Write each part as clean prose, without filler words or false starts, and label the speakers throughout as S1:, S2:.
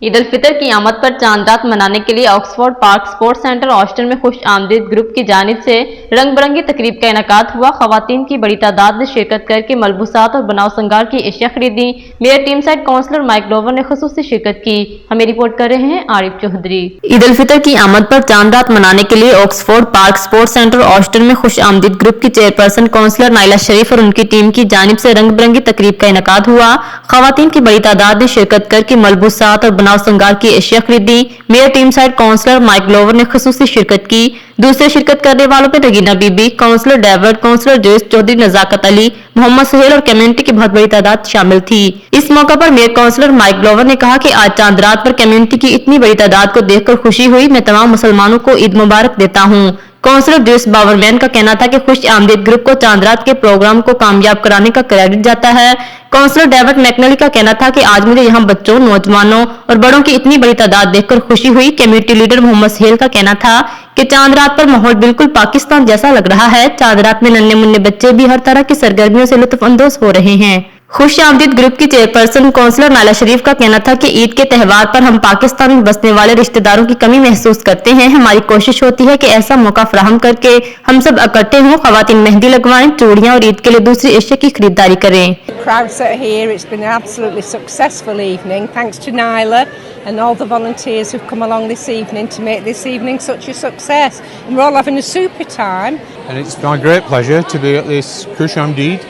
S1: ईद उल फितर की आमद पर चांद रात मनाने के लिए Oxford Park Sports Centre Aston में खुश आमदीद ग्रुप की जानिब से रंग बिरंगी तकरीब का इनकाद हुआ। खवातीन की बड़ी तादाद ने शिरकत करके मलबूसात और बनाव संगार की एशिया खरीदी। Mayor team side councillor Mike Lower ने खुसूसी शिरकत की। हमें रिपोर्ट कर रहे हैं आरिफ चौधरी। ईद उल फितर की आमद पर चांद रात मनाने के लिए Oxford Park Sports Centre Aston में खुश आमदीद ग्रुप की चेयरपर्सन काउंसलर नाइला शरीफ और उनकी टीम की जानिब से रंग बिरंगी तकरीब का इनकाद हुआ। खवातीन की बड़ी तादाद ने शिरकत करके मलबूसात और बनाव संगार की एशिया खरीदी। Mayor team side councillor Mike Lower ने खुसूसी शिरकत की। दूसरे शिरकत करने वालों में Rageena Bibi, councillor David, councillor Joyce Chaudhry, Nazakat Ali, Mohammad Suhail और कम्युनिटी की बहुत बड़ी तादाद शामिल थी। इस मौका पर मेयर काउंसलर माइक लोवर ने कहा कि आज चांद रात पर कम्युनिटी की इतनी बड़ी तादाद को देखकर खुशी हुई। मैं तमाम मुसलमानों को ईद मुबारक देता हूँ। काउंसलर जोइस बावरमैन का कहना था कि खुश आमदीद ग्रुप को चांद रात के प्रोग्राम को कामयाब कराने का क्रेडिट जाता है। काउंसलर डेविड मैकनली का कहना था कि आज मुझे यहाँ बच्चों, नौजवानों और बड़ों की इतनी बड़ी तादाद देखकर खुशी हुई। कम्युनिटी लीडर मोहम्मद सुहेल का कहना था कि चांद रात पर माहौल बिल्कुल पाकिस्तान जैसा लग रहा है। चांद रात में नन्हे मुन्ने बच्चे भी हर तरह की सरगर्मियों से लुत्फ अंदोज हो रहे हैं। खुश आमदीद ग्रुप की चेयरपर्सन काउंसलर नाइला शरीफ का कहना था कि ईद के त्यौहार पर हम पाकिस्तान में बसने वाले रिश्तेदारों की कमी महसूस करते हैं। हमारी कोशिश होती है कि ऐसा मौका फराहम करके हम सब इकट्ठे हों, खवातीन मेहंदी लगवाएं, चूड़ियां और ईद के लिए दूसरी एशिया की खरीदारी करें।
S2: Crowds that are here, it's been an absolutely successful evening thanks to Naila and all the volunteers who've come along this evening to make this evening such a success, and we're all having a super time.
S3: And it's my great pleasure to be at this Khush Amdeed,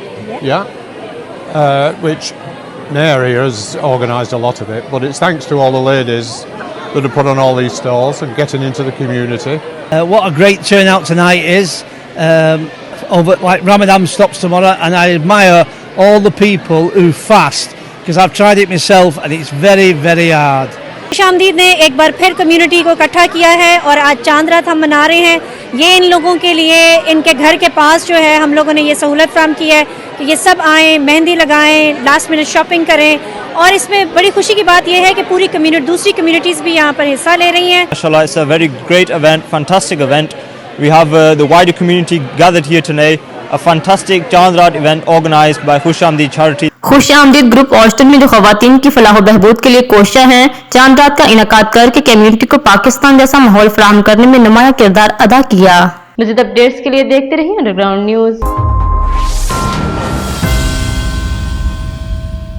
S3: which Mary has organised a lot of it, but it's thanks to all the ladies that have put on all these stalls and getting into the community.
S4: What a great turnout tonight is. Over like Ramadan stops tomorrow, and I admire all the people who fast because I've tried it myself and it's very, very hard.
S5: खुशामदीद ने एक बार फिर community को इकट्ठा किया है और आज चांद रात हम मना रहे हैं। ये इन लोगों के लिए इनके घर के पास जो है हम लोगों ने ये सहूलत फराहम की है कि ये सब आएँ, मेहंदी लगाएं, लास्ट मिनट शॉपिंग करें, और इसमें बड़ी खुशी की बात यह है कि पूरी कम्युनिटी, दूसरी कम्युनिटीज़ भी यहाँ पर हिस्सा ले रही हैं।
S6: Mashallah, it's a very great event, fantastic event. We have the wider community gathered here today. A fantastic Chand Raat event organised by Khush Amdeed charity.
S1: खुश आमदीद ग्रुप ऑस्टन में जो खवातीन की फलाह बहबूद के लिए कोशिश हैं, चांद रात का इनकाद करके कम्युनिटी को पाकिस्तान जैसा माहौल फराहम करने में नुमाया किरदार अदा किया। मज़ीद अपडेट्स के लिए देखते रहिए अंडरग्राउंड न्यूज़।